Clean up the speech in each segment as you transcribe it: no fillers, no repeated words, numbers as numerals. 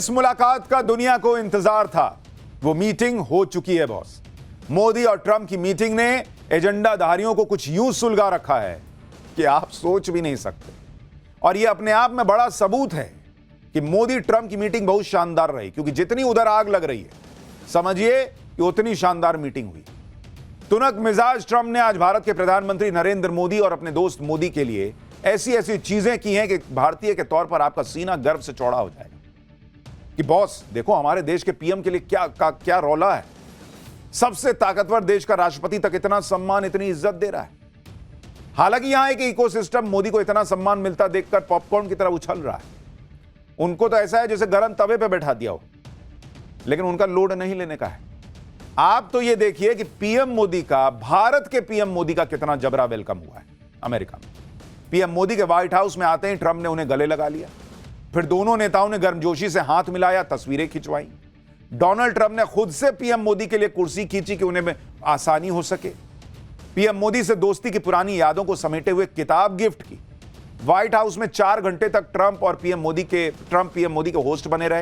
जिस मुलाकात का दुनिया को इंतजार था वो मीटिंग हो चुकी है बॉस। मोदी और ट्रंप की मीटिंग ने एजेंडाधारियों को कुछ यूं सुलगा रखा है कि आप सोच भी नहीं सकते। और यह अपने आप में बड़ा सबूत है कि मोदी ट्रंप की मीटिंग बहुत शानदार रही, क्योंकि जितनी उधर आग लग रही है समझिए कि उतनी शानदार मीटिंग हुई। तुनक मिजाज ट्रंप ने आज भारत के प्रधानमंत्री नरेंद्र मोदी और अपने दोस्त मोदी के लिए ऐसी ऐसी चीजें की हैं कि भारतीय के तौर पर आपका सीना गर्व से चौड़ा हो जाएगा कि बॉस देखो हमारे देश के पीएम के लिए क्या रौला है। सबसे ताकतवर देश का राष्ट्रपति तक इतना सम्मान, इतनी इज्जत दे रहा है। हालांकि यहां एक इकोसिस्टम मोदी को इतना सम्मान मिलता देखकर पॉपकॉर्न की तरह उछल रहा है। उनको तो ऐसा है जैसे गर्म तवे पे बैठा दिया हो, लेकिन उनका लोड नहीं लेने का है। आप तो ये देखिए कि पीएम मोदी का, भारत के पीएम मोदी का कितना जबरा वेलकम हुआ है अमेरिका में। पीएम मोदी के व्हाइट हाउस में आते ही ट्रंप ने उन्हें गले लगा लिया, फिर दोनों नेताओं ने गर्मजोशी से हाथ मिलाया, तस्वीरें खिंचवाई। डोनाल्ड ट्रंप ने खुद से पीएम मोदी के लिए कुर्सी खींची कि उन्हें आसानी हो सके। पीएम मोदी से दोस्ती की पुरानी यादों को समेटे हुए किताब गिफ्ट की। व्हाइट हाउस में 4 घंटे तक ट्रंप पीएम मोदी के होस्ट बने रहे।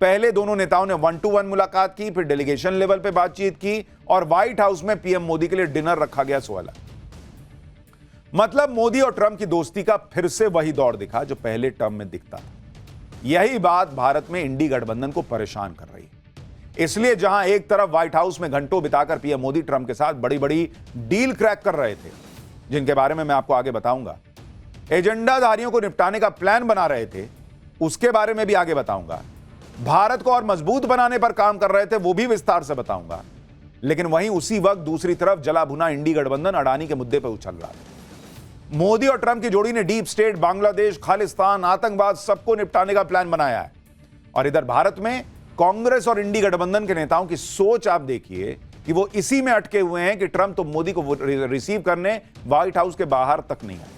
पहले दोनों नेताओं ने 1-to-1 मुलाकात की, फिर डेलीगेशन लेवल पे बातचीत की और व्हाइट हाउस में पीएम मोदी के लिए डिनर रखा गया। सवाल मतलब मोदी और ट्रंप की दोस्ती का फिर से वही दौर दिखा जो पहले टर्म में दिखता था। यही बात भारत में इंडी गठबंधन को परेशान कर रही है। इसलिए जहां एक तरफ व्हाइट हाउस में घंटों बिताकर पीएम मोदी ट्रंप के साथ बड़ी बड़ी डील क्रैक कर रहे थे, जिनके बारे में मैं आपको आगे बताऊंगा, एजेंडाधारियों को निपटाने का प्लान बना रहे थे, उसके बारे में भी आगे बताऊंगा, भारत को और मजबूत बनाने पर काम कर रहे थे, वो भी विस्तार से बताऊंगा। लेकिन वहीं उसी वक्त दूसरी तरफ जला भुना इंडी गठबंधन अडानी के मुद्दे पर उछल रहा है। मोदी और ट्रंप की जोड़ी ने डीप स्टेट, बांग्लादेश, खालिस्तान, आतंकवाद सबको निपटाने का प्लान बनाया है। और इधर भारत में कांग्रेस और इंडी गठबंधन के नेताओं की सोच आप देखिए कि वो इसी में अटके हुए हैं कि ट्रंप तो मोदी को रिसीव करने व्हाइट हाउस के बाहर तक नहीं आए।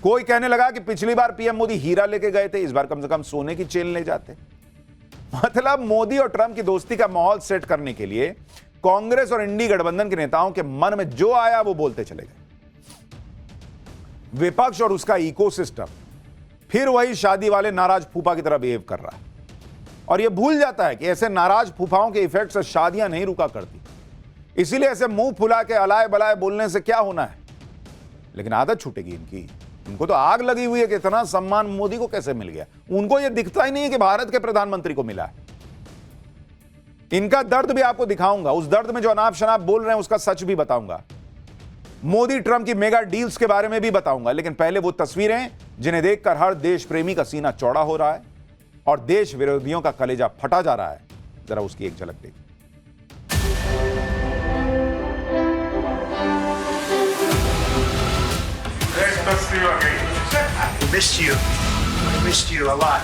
कोई कहने लगा कि पिछली बार पीएम मोदी हीरा लेके गए थे, इस बार कम से कम सोने की चेन ले जाते। मतलब मोदी और ट्रंप की दोस्ती का माहौल सेट करने के लिए कांग्रेस और इंडी गठबंधन के नेताओं के मन में जो आया वो बोलते चले गए। विपक्ष और उसका इकोसिस्टम फिर वही शादी वाले नाराज फूफा की तरह बिहेव कर रहा है और यह भूल जाता है कि ऐसे नाराज फूफाओं के इफेक्ट से शादियां नहीं रुका करती। इसीलिए ऐसे मुंह फुला के अलाए बलाए बोलने से क्या होना है, लेकिन आदत छूटेगी इनकी। उनको तो आग लगी हुई है कि इतना सम्मान मोदी को कैसे मिल गया। उनको यह दिखता ही नहीं है कि भारत के प्रधानमंत्री को मिला है। इनका दर्द भी आपको दिखाऊंगा, उस दर्द में जो अनाप शनाप बोल रहे हैं उसका सच भी बताऊंगा। मोदी ट्रंप की मेगा डील्स के बारे में भी बताऊंगा। लेकिन पहले वो तस्वीरें जिन्हें देखकर हर देश प्रेमी का सीना चौड़ा हो रहा है और देश विरोधियों का कलेजा फटा जा रहा है, जरा उसकी एक झलक देखिए। We missed you a lot.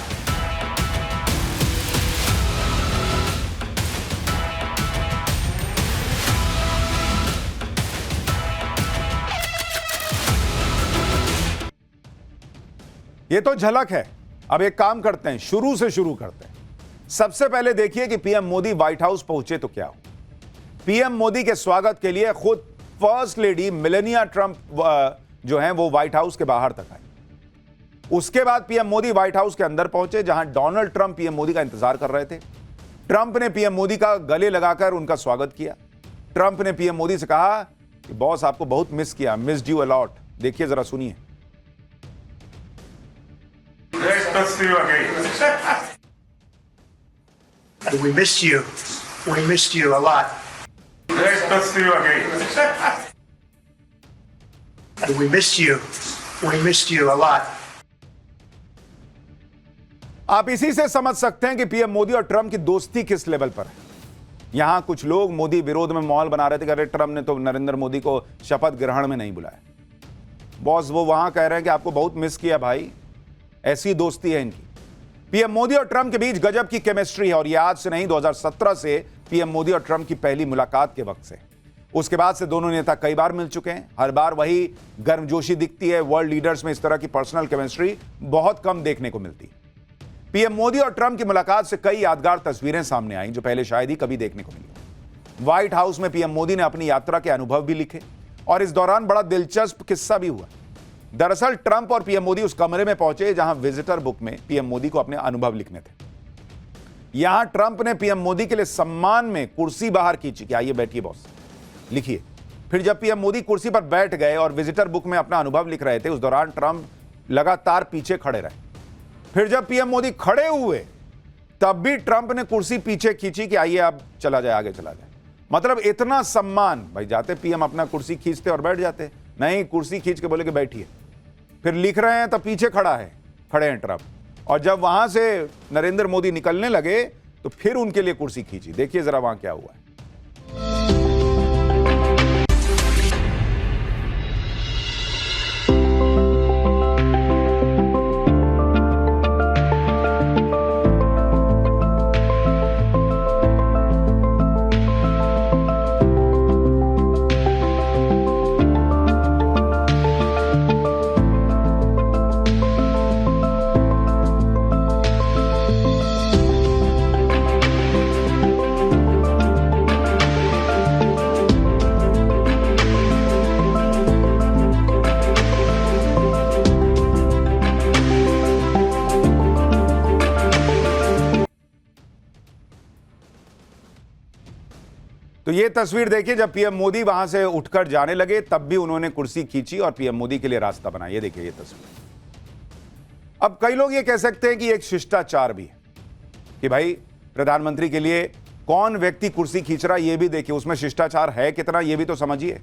ये तो झलक है। अब एक काम करते हैं, शुरू से शुरू करते हैं। सबसे पहले देखिए कि पीएम मोदी व्हाइट हाउस पहुंचे तो क्या हुआ। पीएम मोदी के स्वागत के लिए खुद फर्स्ट लेडी मेलानिया ट्रंप जो हैं वो व्हाइट हाउस के बाहर तक आई। उसके बाद पीएम मोदी व्हाइट हाउस के अंदर पहुंचे, जहां डोनाल्ड ट्रंप पीएम मोदी का इंतजार कर रहे थे। ट्रंप ने पीएम मोदी का गले लगाकर उनका स्वागत किया। ट्रंप ने पीएम मोदी से कहा कि बॉस आपको बहुत मिस किया, मिस्ड यू अ लॉट। देखिए जरा सुनिए। We missed you. We missed you a lot. We missed you. We missed you a lot. आप इसी से समझ सकते हैं कि पीएम मोदी और ट्रंप की दोस्ती किस लेवल पर है। यहां कुछ लोग मोदी विरोध में माहौल बना रहे थे कि अरे ट्रंप ने तो नरेंद्र मोदी को शपथ ग्रहण में नहीं बुलाया। बॉस वो वहां कह रहे हैं कि आपको बहुत मिस किया भाई। ऐसी दोस्ती है इनकी। पीएम मोदी और ट्रंप के बीच गजब की केमिस्ट्री है और यह आज से नहीं, 2017 से पीएम मोदी और ट्रंप की पहली मुलाकात के वक्त से। उसके बाद से दोनों नेता कई बार मिल चुके हैं। हर बार वही गर्मजोशी दिखती है। वर्ल्ड लीडर्स में इस तरह की पर्सनल केमिस्ट्री बहुत कम देखने को मिलती है। पीएम मोदी और ट्रंप की मुलाकात से कई यादगार तस्वीरें सामने आई जो पहले शायद ही कभी देखने को मिली। व्हाइट हाउस में पीएम मोदी ने अपनी यात्रा के अनुभव भी लिखे और इस दौरान बड़ा दिलचस्प किस्सा भी हुआ। दरअसल ट्रंप और पीएम मोदी उस कमरे में पहुंचे जहां विजिटर बुक में पीएम मोदी को अपने अनुभव लिखने थे। यहां ट्रंप ने पीएम मोदी के लिए सम्मान में कुर्सी बाहर खींची कि आइए बैठिए बॉस, लिखिए। फिर जब पीएम मोदी कुर्सी पर बैठ गए और विजिटर बुक में अपना अनुभव लिख रहे थे, उस दौरान ट्रंप लगातार पीछे खड़े रहे। फिर जब पीएम मोदी खड़े हुए तब भी ट्रंप ने कुर्सी पीछे खींची कि आइए अब चला जाए, आगे चला जाए। मतलब इतना सम्मान। भाई जाते पीएम अपना कुर्सी खींचते और बैठ जाते, नहीं, कुर्सी खींच के बोले कि बैठिए। फिर लिख रहे हैं तो पीछे खड़े हैं ट्रंप। और जब वहां से नरेंद्र मोदी निकलने लगे तो फिर उनके लिए कुर्सी खींची। देखिए जरा वहां क्या हुआ है। तो ये तस्वीर देखिए, जब पीएम मोदी वहां से उठकर जाने लगे तब भी उन्होंने कुर्सी खींची और पीएम मोदी के लिए रास्ता बनाया। ये देखिए ये तस्वीर। अब कई लोग ये कह सकते हैं कि एक शिष्टाचार भी है कि भाई प्रधानमंत्री के लिए कौन व्यक्ति कुर्सी खींच रहा है ये भी देखिए, उसमें शिष्टाचार है कितना ये भी तो समझिए।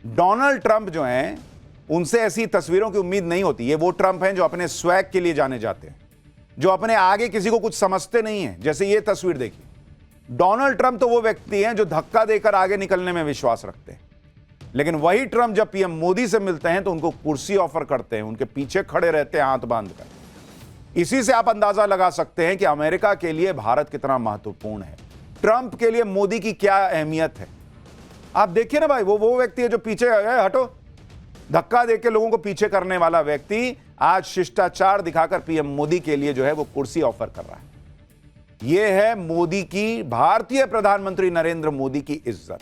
डोनाल्ड ट्रंप जो हैं उनसे ऐसी तस्वीरों की उम्मीद नहीं होती। ये वो ट्रंप हैं जो अपने स्वैग के लिए जाने जाते हैं, जो अपने आगे किसी को कुछ समझते नहीं है। जैसे ये तस्वीर देखिए, डोनाल्ड ट्रंप तो वो व्यक्ति हैं जो धक्का देकर आगे निकलने में विश्वास रखते हैं, लेकिन वही ट्रंप जब पीएम मोदी से मिलते हैं तो उनको कुर्सी ऑफर करते हैं, उनके पीछे खड़े रहते हैं हाथ बांधकर। इसी से आप अंदाजा लगा सकते हैं कि अमेरिका के लिए भारत कितना महत्वपूर्ण है, ट्रंप के लिए मोदी की क्या अहमियत है। आप देखिए ना भाई, वो व्यक्ति है जो पीछे हटो धक्का देकर लोगों को पीछे करने वाला व्यक्ति आज शिष्टाचार दिखाकर पीएम मोदी के लिए जो है वो कुर्सी ऑफर कर रहा है। यह है मोदी की, भारतीय प्रधानमंत्री नरेंद्र मोदी की इज्जत।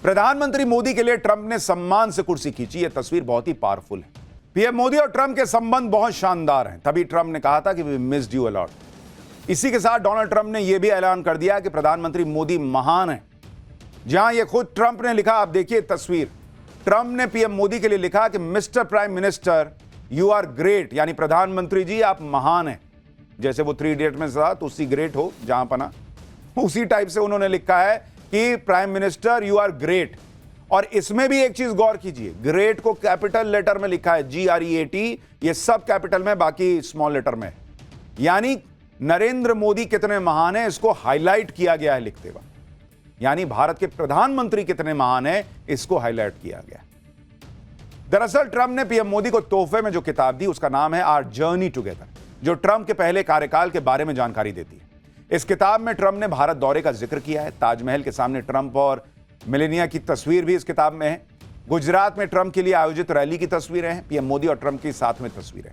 प्रधानमंत्री मोदी के लिए ट्रंप ने सम्मान से कुर्सी खींची। यह तस्वीर बहुत ही पावरफुल है। पीएम मोदी और ट्रंप के संबंध बहुत शानदार हैं, तभी ट्रंप ने कहा था कि we missed you a lot. इसी के साथ डोनाल्ड ट्रंप ने यह भी ऐलान कर दिया कि प्रधानमंत्री मोदी महान है। जहां यह खुद ट्रंप ने लिखा, आप देखिए तस्वीर, ट्रंप ने पीएम मोदी के लिए लिखा कि mister prime minister you are great, यानी प्रधानमंत्री जी आप महान हैं। जैसे वो 3 इडियट में था तो उसी ग्रेट हो जहां पना, उसी टाइप से उन्होंने लिखा है कि prime minister you are great. और इसमें भी एक चीज गौर कीजिए, ग्रेट को कैपिटल लेटर में लिखा है GREAT, ये सब कैपिटल में, बाकी स्मॉल लेटर में। यानी नरेंद्र मोदी कितने महान है इसको हाईलाइट किया गया है लिखते वक्त, यानी भारत के प्रधानमंत्री कितने महान है इसको हाईलाइट किया गया। दरअसल ट्रंप ने पीएम मोदी को तोहफे में जो किताब दी उसका नाम है आवर जर्नी टुगेदर, जो ट्रंप के पहले कार्यकाल के बारे में जानकारी देती है। इस किताब में ट्रंप ने भारत दौरे का जिक्र किया है। ताजमहल के सामने ट्रंप और मेलेनिया की तस्वीर भी इस किताब में है। गुजरात में ट्रंप के लिए आयोजित रैली की तस्वीरें हैं, पीएम मोदी और ट्रंप की साथ में तस्वीरें।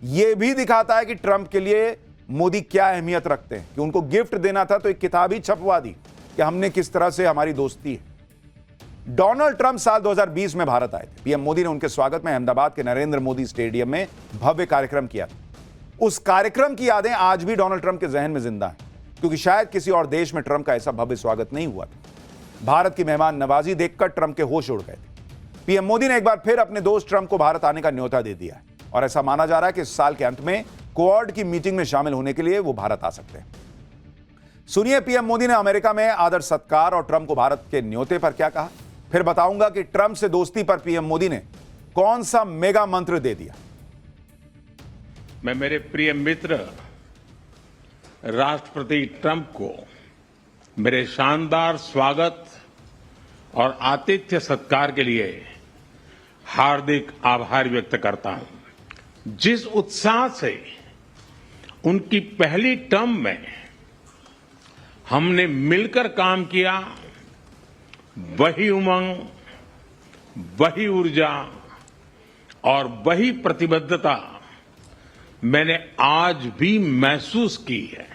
यह भी दिखाता है कि ट्रंप के लिए मोदी क्या अहमियत रखते हैं, कि उनको गिफ्ट देना था तो एक किताब ही छपवा दी कि हमने किस तरह से हमारी दोस्ती है। डोनाल्ड ट्रंप साल 2020 में भारत आए थे। पीएम मोदी ने उनके स्वागत में अहमदाबाद के नरेंद्र मोदी स्टेडियम में भव्य कार्यक्रम किया था। उस कार्यक्रम की यादें आज भी डोनाल्ड ट्रंप के जहन में जिंदा हैं, क्योंकि शायद किसी और देश में ट्रंप का ऐसा भव्य स्वागत नहीं हुआ था। भारत की मेहमान नवाजी देखकर ट्रंप के होश उड़ गए थे। पीएम मोदी ने एक बार फिर अपने दोस्त ट्रंप को भारत आने का न्योता दे दिया है और ऐसा माना जा रहा है कि इस साल के अंत में क्वाड की मीटिंग में शामिल होने के लिए वो भारत आ सकते हैं। सुनिए पीएम मोदी ने अमेरिका में आदर सत्कार और ट्रंप को भारत के न्योते पर क्या कहा। फिर बताऊंगा कि ट्रंप से दोस्ती पर पीएम मोदी ने कौन सा मेगा मंत्र दे दिया। मैं मेरे प्रिय मित्र राष्ट्रपति ट्रंप को मेरे शानदार स्वागत और आतिथ्य सत्कार के लिए हार्दिक आभार व्यक्त करता हूं। जिस उत्साह से उनकी पहली टर्म में हमने मिलकर काम किया, वही उमंग, वही ऊर्जा और वही प्रतिबद्धता मैंने आज भी महसूस की है।